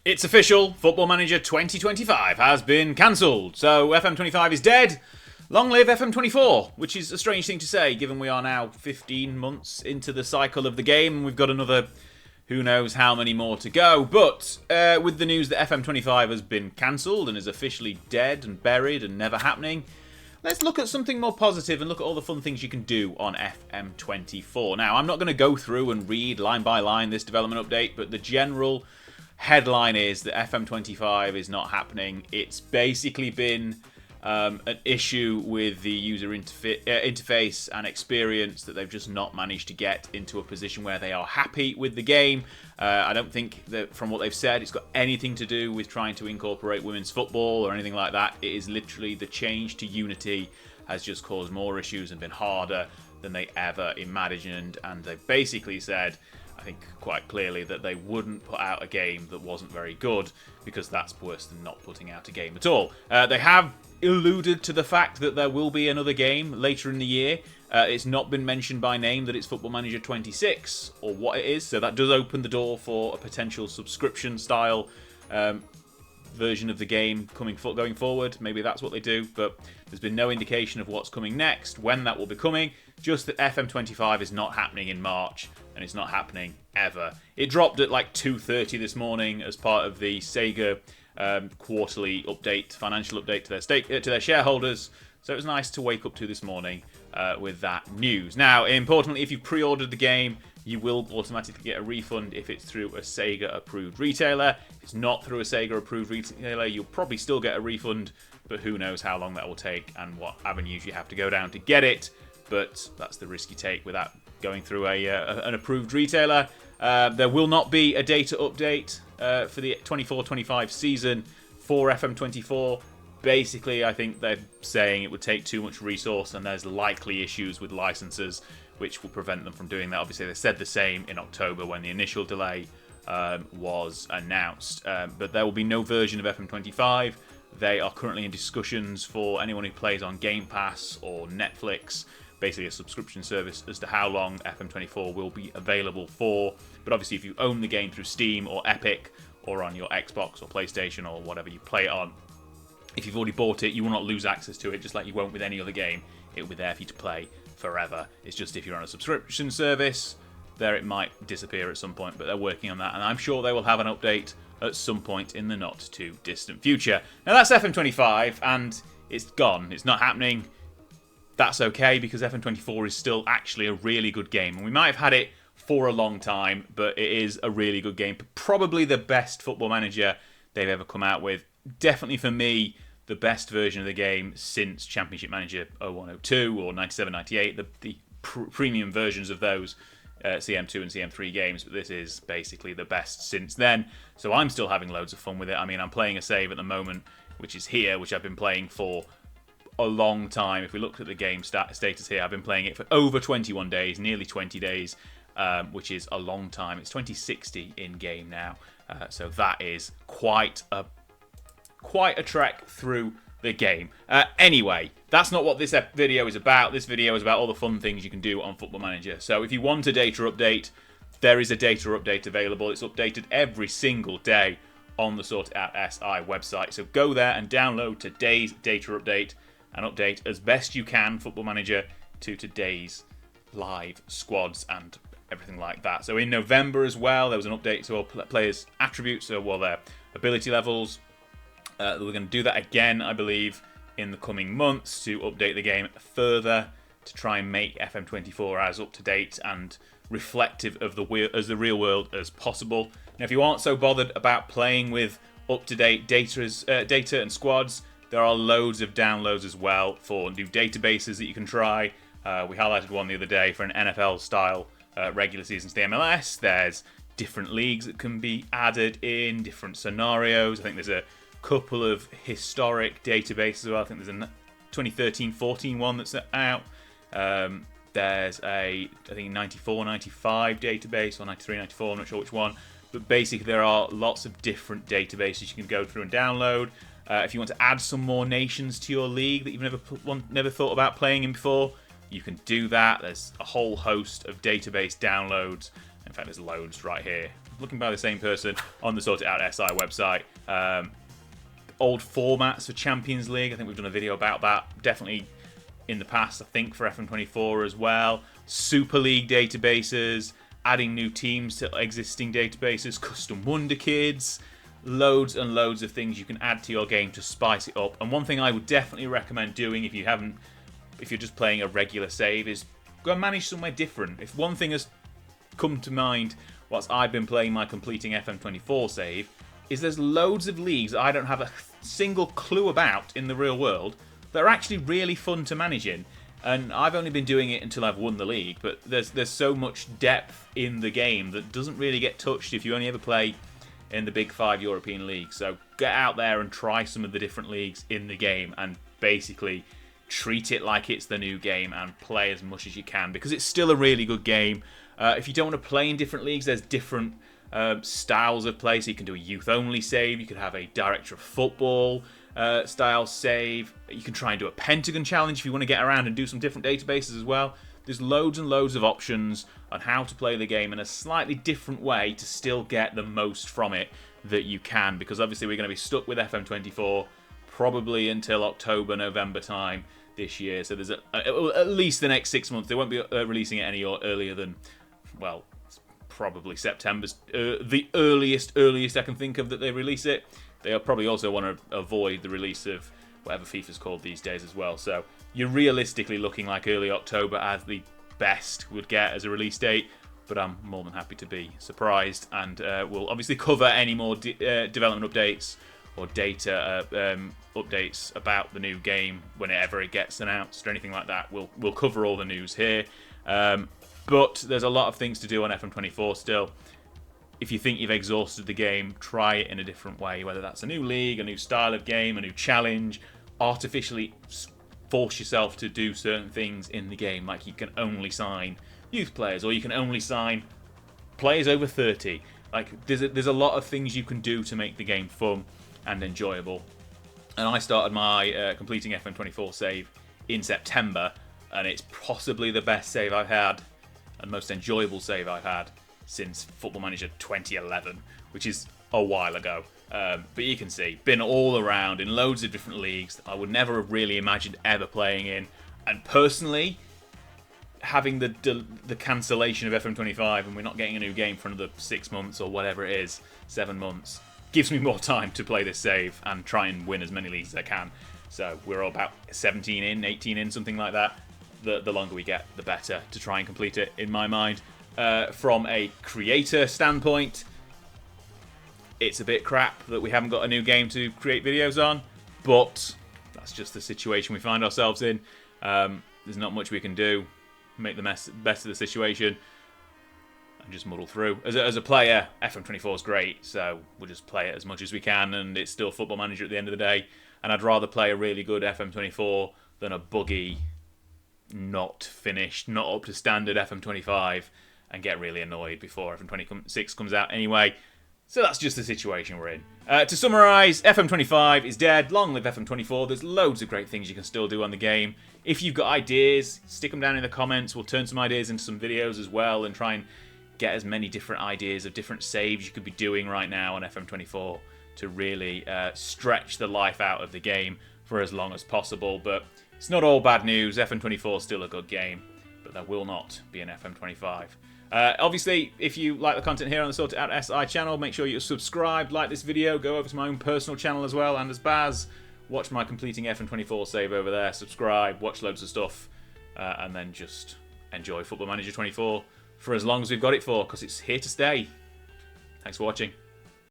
It's official, Football Manager 2025 has been cancelled. So FM25 is dead. Long live FM24, which is a strange thing to say given we are now 15 months into the cycle of the game and we've got another who knows how many more to go. But with the news that FM25 has been cancelled and is officially dead and buried and never happening, let's look at something more positive and look at all the fun things you can do on FM24. Now, I'm not going to go through and read line by line this development update, but the general headline is that FM25 is not happening. It's basically been an issue with the user interface and experience that they've just not managed to get into a position where they are happy with the game. I don't think that from what they've said it's got anything to do with trying to incorporate women's football or anything like that. It is literally the change to Unity has just caused more issues and been harder than they ever imagined, and they've basically said, I think quite clearly, that they wouldn't put out a game that wasn't very good, because that's worse than not putting out a game at all. They have alluded to the fact that there will be another game later in the year. It's not been mentioned by name that it's Football Manager 26 or what it is, so that does open the door for a potential subscription style version of the game going forward. Maybe that's what they do, but there's been no indication of what's coming next, when that will be coming, just that FM25 is not happening in March, and it's not happening ever. It dropped at like 2:30 this morning as part of the Sega quarterly update, financial update to their shareholders, so it was nice to wake up to this morning with that news. Now, importantly, if you pre-ordered the game, you will automatically get a refund if it's through a Sega-approved retailer. If it's not through a Sega-approved retailer, you'll probably still get a refund, but who knows how long that will take and what avenues you have to go down to get it. But that's the risk you take without going through an approved retailer. There will not be a data update for the 24-25 season for FM24. Basically, I think they're saying it would take too much resource and there's likely issues with licenses which will prevent them from doing that. Obviously, they said the same in October when the initial delay was announced. But there will be no version of FM25. They are currently in discussions for anyone who plays on Game Pass or Netflix, basically a subscription service, as to how long FM24 will be available for. But obviously, if you own the game through Steam or Epic or on your Xbox or PlayStation or whatever you play it on, if you've already bought it, you will not lose access to it, just like you won't with any other game. It will be there for you to play forever. It's just if you're on a subscription service, there it might disappear at some point, but they're working on that, and I'm sure they will have an update at some point in the not too distant future. Now that's FM25, and it's gone. It's not happening. That's okay, because FM24 is still actually a really good game, and we might have had it for a long time, but it is a really good game. Probably the best Football Manager they've ever come out with. Definitely for me, the best version of the game since Championship Manager 01-02 or 97-98, the premium versions of those CM2 and CM3 games, but this is basically the best since then. So I'm still having loads of fun with it. I mean, I'm playing a save at the moment, which is here, which I've been playing for a long time. If we looked at the game status here, I've been playing it for over 21 days, nearly 20 days, which is a long time. It's 2060 in game now, so that is quite a trek through the game. Anyway, that's not what this video is about. This video is about all the fun things you can do on Football Manager. So if you want a data update, there is a data update available. It's updated every single day on the Sort It Out SI website. So go there and download today's data update and update as best you can Football Manager to today's live squads and everything like that. So in November as well, there was an update to all players' attributes, so their ability levels. We're going to do that again, I believe, in the coming months to update the game further to try and make FM24 as up to date and reflective of the real world as possible. Now, if you aren't so bothered about playing with up-to-date data and squads, there are loads of downloads as well for new databases that you can try. We highlighted one the other day for an NFL-style regular season to the MLS. There's different leagues that can be added in, different scenarios. I think there's a couple of historic databases as well. I think there's a 2013-14 one that's out. There's a, I think, 94-95 database, or 93-94, I'm not sure which one. But basically there are lots of different databases you can go through and download. If you want to add some more nations to your league that you've never thought about playing in before, you can do that. There's a whole host of database downloads. In fact, there's loads right here. looking by the same person on the Sort It Out SI website. Old formats for Champions League. I think we've done a video about that. Definitely in the past, I think, for FM24 as well. Super League databases, adding new teams to existing databases, custom Wonder Kids, loads and loads of things you can add to your game to spice it up. And one thing I would definitely recommend doing if you're just playing a regular save is go and manage somewhere different. If one thing has come to mind whilst I've been playing my completing FM24 save, is there's loads of leagues I don't have a single clue about in the real world that are actually really fun to manage in. And I've only been doing it until I've won the league, but there's so much depth in the game that doesn't really get touched if you only ever play in the big 5 European leagues. So get out there and try some of the different leagues in the game and basically treat it like it's the new game and play as much as you can, because it's still a really good game. If you don't want to play in different leagues, there's different styles of play. So you can do a youth-only save, you could have a director of football style save, you can try and do a Pentagon challenge if you want to get around and do some different databases as well. There's loads and loads of options on how to play the game in a slightly different way to still get the most from it that you can, because obviously we're going to be stuck with FM24 probably until October, November time this year. So there's at least the next 6 months. They won't be releasing it any earlier than, well, probably September's the earliest I can think of that they release it. They'll probably also want to avoid the release of whatever FIFA's called these days as well. So you're realistically looking like early October as the best would get as a release date. But I'm more than happy to be surprised, and we'll obviously cover any more development updates or data updates about the new game whenever it gets announced or anything like that. We'll cover all the news here. But there's a lot of things to do on FM24 still. If you think you've exhausted the game, try it in a different way, whether that's a new league, a new style of game, a new challenge. Artificially force yourself to do certain things in the game, like you can only sign youth players, or you can only sign players over 30. Like there's a lot of things you can do to make the game fun and enjoyable. And I started my completing FM24 save in September, and it's possibly the best save I've had and most enjoyable save I've had since Football Manager 2011, which is a while ago. But you can see, been all around in loads of different leagues that I would never have really imagined ever playing in. And personally, having the cancellation of FM25 and we're not getting a new game for another 6 months or whatever it is, 7 months, gives me more time to play this save and try and win as many leagues as I can. So we're all about 17 in, 18 in, something like that. The longer we get, the better to try and complete it, in my mind. From a creator standpoint, it's a bit crap that we haven't got a new game to create videos on, but that's just the situation we find ourselves in. There's not much we can do. Make the best of the situation and just muddle through. As a player, FM24 is great, so we'll just play it as much as we can, and it's still Football Manager at the end of the day. And I'd rather play a really good FM24 than a buggy, not finished, not up to standard FM25 and get really annoyed before FM26 comes out anyway. So that's just the situation we're in. To summarise, FM25 is dead. Long live FM24. There's loads of great things you can still do on the game. If you've got ideas, stick them down in the comments. We'll turn some ideas into some videos as well and try and get as many different ideas of different saves you could be doing right now on FM24 to really stretch the life out of the game for as long as possible. But it's not all bad news. FM24 is still a good game, but there will not be an FM25. Obviously, if you like the content here on the Sort It Out SI channel, make sure you're subscribed, like this video, go over to my own personal channel as well, and as Baz, watch my completing FM24 save over there, subscribe, watch loads of stuff, and then just enjoy Football Manager 24 for as long as we've got it for, because it's here to stay. Thanks for watching.